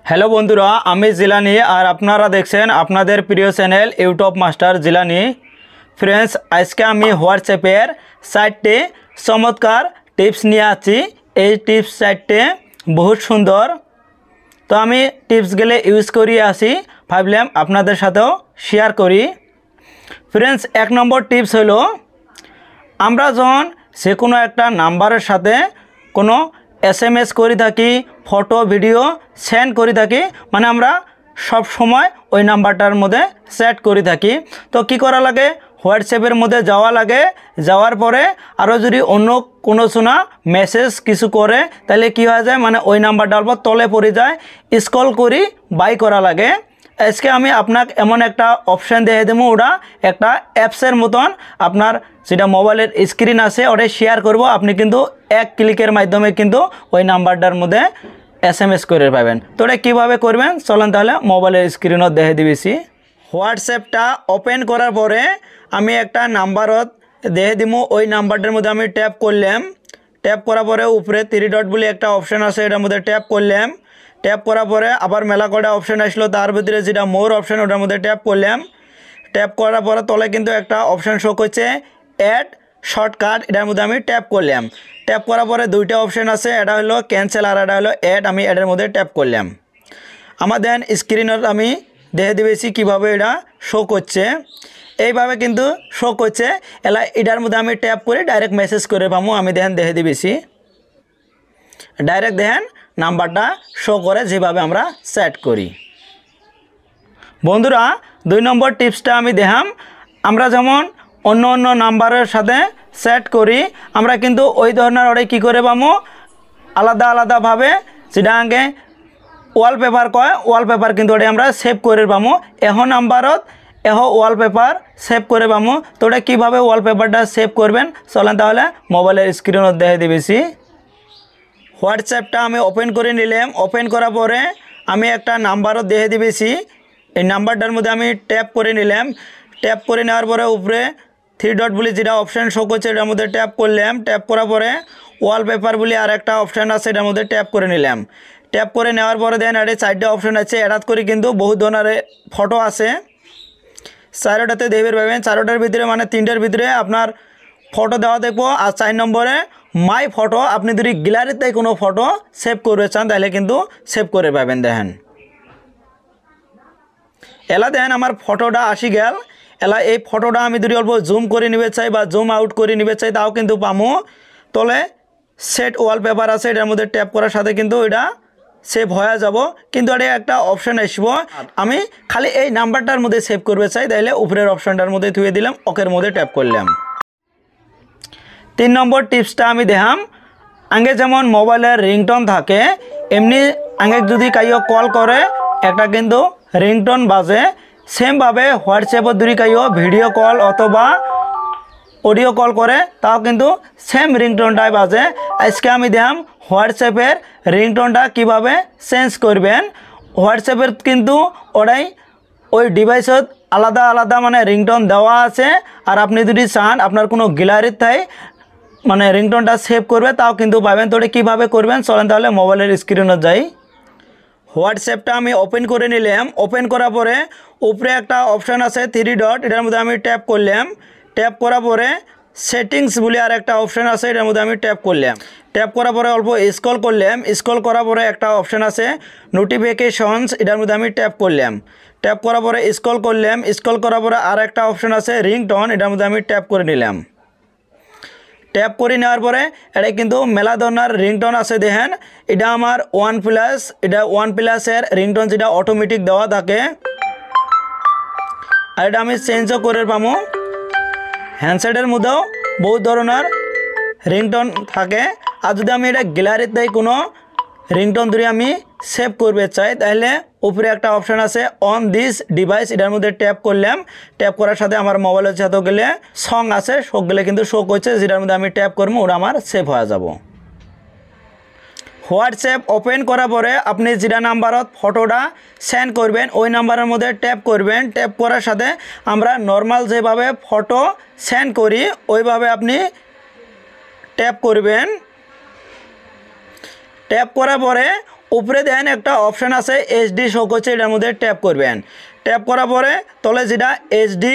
Hello বন্ধুরা, আমি জিলানি আর আপনারা দেখছেন আপনাদের প্রিয় channel YouTube master Jilani. Friends, আজকে আমি হোয়াটসঅ্যাপের 4টি চমৎকার টিপস নিয়ে আছি। এই টিপস 4টি বহুত সুন্দর, তো আমি টিপসগুলো ইউজ করি আসি, ভাবলাম আপনাদের সাথেও শেয়ার করি। ফ্রেন্ডস, 1 নম্বর টিপস হলো, আমরা যখন যে কোনো একটা নাম্বারের সাথে কোনো SMS করে থাকি, ফটো ভিডিও সেন্ড করে থাকি, মানে আমরা সব সময় ওই নাম্বারটার মধ্যে সেট করে থাকি। তো কি করা লাগে, হোয়াটসঅ্যাপের মধ্যে যাওয়া লাগে। যাওয়ার পরে আরও যদি অন্য কোনো শোনা মেসেজ কিছু করে, তাহলে কি হয়ে যায়, মানে ওই নাম্বারটা অল্প তলে পড়ে যায়, স্ক্রল করি বাই করা লাগে। আজকে আমি আপনাকে এমন একটা অপশান দিয়ে দেবো, ওটা একটা অ্যাপসের মতন, আপনার যেটা মোবাইলের স্ক্রিন আছে ওটা শেয়ার করব। আপনি কিন্তু এক ক্লিকের মাধ্যমে কিন্তু ওই নাম্বারটার মধ্যে SMS করে পাবেন। তো ওটা কীভাবে করবেন চলেন তাহলে মোবাইলের স্ক্রিনও দেখে দিবেছি। হোয়াটসঅ্যাপটা ওপেন করার পরে আমি একটা নাম্বারত দেখে দিব, ওই নাম্বারটার মধ্যে আমি ট্যাপ করলাম। ট্যাপ করার পরে উপরে 3 ডট বলে একটা অপশান আছে, এটার মধ্যে ট্যাপ করলাম। ট্যাপ করার পরে আবার মেলা কটা অপশান আসলো, তার ভিতরে যেটা মোর অপশান ওটার মধ্যে ট্যাপ করলাম। ট্যাপ করার পরে তলে কিন্তু একটা অপশান শো করছে অ্যাড শর্টকাট, এটার মধ্যে আমি ট্যাপ করলাম। ট্যাপ করার পরে দুইটা অপশান আছে, এটা হলো ক্যান্সেল আর এটা হলো অ্যাড। আমি অ্যাডের মধ্যে ট্যাপ করলাম। আমার দেন স্ক্রিনত আমি দেখে দিয়েছি কীভাবে এটা শো করছে। এইভাবে কিন্তু শো করছে। এটার মধ্যে আমি ট্যাপ করে ডাইরেক্ট মেসেজ করে পাবো। আমি দেখে দিয়েছি, ডাইরেক্ট দেখেন নাম্বারটা শো করে যেভাবে আমরা সেট করি। বন্ধুরা, 2 নম্বর টিপসটা আমি দেখাম। আমরা যেমন অন্য অন্য নাম্বারের সাথে সেট করি, আমরা কিন্তু ওই ধরনের ওটাই কী করে পাবো, আলাদা আলাদাভাবে, যেটা আগে ওয়ালপেপার কয়, ওয়ালপেপার কিন্তু ওটা আমরা সেভ করে পাবো। এখন নাম্বারত ওয়ালপেপার সেভ করে পাবো। তো ওটা কীভাবে ওয়ালপেপারটা সেভ করবেন চলেন তাহলে মোবাইলের স্ক্রিনত দেখে দিবেছি। হোয়াটসঅ্যাপটা আমি ওপেন করে নিলাম। ওপেন করার পরে আমি একটা নাম্বারও দেখে দিবেছি। এই নাম্বারটার মধ্যে আমি ট্যাপ করে নিলাম। ট্যাপ করে নেওয়ার পরে উপরে 3 ডট বলে যেটা অপশান শো করছে এটার মধ্যে ট্যাপ করলাম। ট্যাপ করার পরে ওয়ালপেপার বলে আর একটা অপশান আছে, এটার মধ্যে ট্যাপ করে নিলাম। ট্যাপ করে নেওয়ার পরে দেন এটা 4টা অপশান আছে, এটাত করে কিন্তু বহুত ধরনের ফটো আছে। 4টাতে দেখতে পাবেন। 4টার ভিতরে মানে 3টার ভিতরে আপনার ফটো দেওয়া দেখবো। আর 4 নম্বরে মাই ফটো, আপনি যদি গ্যালারিতে কোনো ফটো সেভ করতে চান তাহলে কিন্তু সেভ করে পাবেন। দেখেন দেখেন আমার ফটোটা আসি গেল। এই ফটোটা আমি যদি অল্প জুম করে নিবে চাই বা জুম আউট করে নিবে চাই তাও কিন্তু পামো। তলে সেট ওয়ালপেপার আছে, এটার মধ্যে ট্যাপ করার সাথে কিন্তু এটা সেভ হয়ে যাব। কিন্তু এটা একটা অপশান আসবো, আমি খালি এই নাম্বারটার মধ্যে সেভ করবে চাই, তাইলে উপরের অপশানটার মধ্যে থুয়ে দিলাম, ওকের মধ্যে ট্যাপ করলাম। 3 নম্বর টিপসটা আমি দেখাম। আগে যেমন মোবাইলের রিংটোন থাকে, এমনি আগে যদি কাইও কল করে একটা কিন্তু রিংটোন বাজে। সেমভাবে হোয়াটসঅ্যাপের যদি কাইও ভিডিও কল অথবা অডিও কল করে তাও কিন্তু সেম রিংটোনটাই বাজে। আজকে আমি দেখাম হোয়াটসঅ্যাপের রিংটোনটা কিভাবে চেঞ্জ করবেন। হোয়াটসঅ্যাপের কিন্তু ওটাই ওই ডিভাইসত আলাদা আলাদা মানে রিংটোন দেওয়া আছে। আর আপনি যদি চান আপনার কোনো গ্যালারির তাই মানে রিংটোনটা সেভ করবে তাও কিন্তু পাবেন। তো ওটা কীভাবে করবেন চলেন তাহলে মোবাইলের স্ক্রিনে যাই। হোয়াটসঅ্যাপটা আমি ওপেন করে নিলাম। ওপেন করার পরে উপরে একটা অপশান আছে 3 ডট, এটার মধ্যে আমি ট্যাপ করলাম। ট্যাপ করার পরে সেটিংস বলে আর একটা অপশান আছে, এটার মধ্যে আমি ট্যাপ করলাম। ট্যাপ করার পরে অল্প স্ক্রল করলাম। স্ক্রল করার পরে একটা অপশান আছে নোটিফিকেশনস, এটার মধ্যে আমি ট্যাপ করলাম। ট্যাপ করার পরে স্ক্রল করলাম। স্ক্রল করার পরে আর একটা অপশান আছে রিংটোন, এটার মধ্যে আমি ট্যাপ করে নিলাম। ট্যাপ করে নেওয়ার পরে এটা কিন্তু মেলা ধরনের রিংটোন আছে। দেখেন এটা আমার OnePlus, এটা OnePlus-এর রিংটোন যেটা অটোমেটিক দেওয়া থাকে। আর এটা আমি চেঞ্জও করে পাবো। হ্যান্ডসেটের মধ্যেও বহুত ধরনের রিংটোন থাকে। আর যদি আমি এটা গ্যালারিতে কোনো রিংটোন ধরে আমি সেভ করবে চাই তাহলে উপরে একটা অপশান আছে অন দিস ডিভাইস, এটার মধ্যে ট্যাপ করলাম। ট্যাপ করার সাথে আমার মোবাইলের সাথে গেলে সং আছে, সবগুলো কিন্তু শো করছে, যেটার মধ্যে আমি ট্যাপ করবো ওটা আমার সেভ হয়ে যাব। হোয়াটসঅ্যাপ ওপেন করার পরে আপনি যেটা নাম্বারত ফটোটা সেন্ড করবেন ওই নাম্বারের মধ্যে ট্যাপ করবেন। ট্যাপ করার সাথে আমরা নর্মাল যেভাবে ফটো সেন্ড করি ওইভাবে আপনি ট্যাপ করবেন। ট্যাপ করার পরে উপরে দেন একটা অপশান আছে এইচডি শো করছে, এটার মধ্যে ট্যাপ করবেন। ট্যাপ করার পরে তলে যেটা এইচডি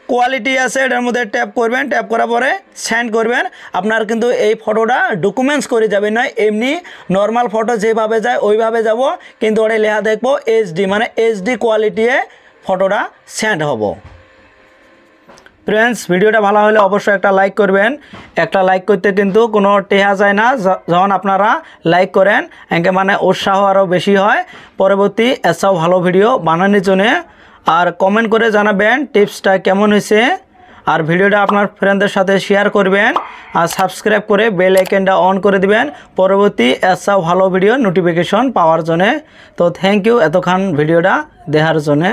কোয়ালিটি আছে এটার মধ্যে ট্যাপ করবেন। ট্যাপ করার পরে সেন্ড করবেন। আপনার কিন্তু এই ফটোটা ডকুমেন্টস করে যাবেন না, এমনি নর্মাল ফটো যেভাবে যায় ওইভাবে যাব, কিন্তু ওটা লেখা দেখবো এইচডি, মানে এইচডি কোয়ালিটি ফটোটা সেন্ড হবো। ফ্রেন্ডস, ভিডিওটা ভালো হলে অবশ্যই একটা লাইক করবেন। একটা লাইক করতে কিন্তু কোনো টেহা যায় না, যখন আপনারা লাইক করেন একে মানে উৎসাহ আরও বেশি হয় পরবর্তী এসব ভালো ভিডিও বানানোর জন্যে। আর কমেন্ট করে জানাবেন টিপসটা কেমন হয়েছে, আর ভিডিওটা আপনার ফ্রেন্ডদের সাথে শেয়ার করবেন, আর সাবস্ক্রাইব করে বেল আইকনটা অন করে দিবেন পরবর্তী এসব ভালো ভিডিও নোটিফিকেশন পাওয়ার জন্যে। তো থ্যাংক ইউ এতক্ষণ ভিডিওটা দেখার জন্যে।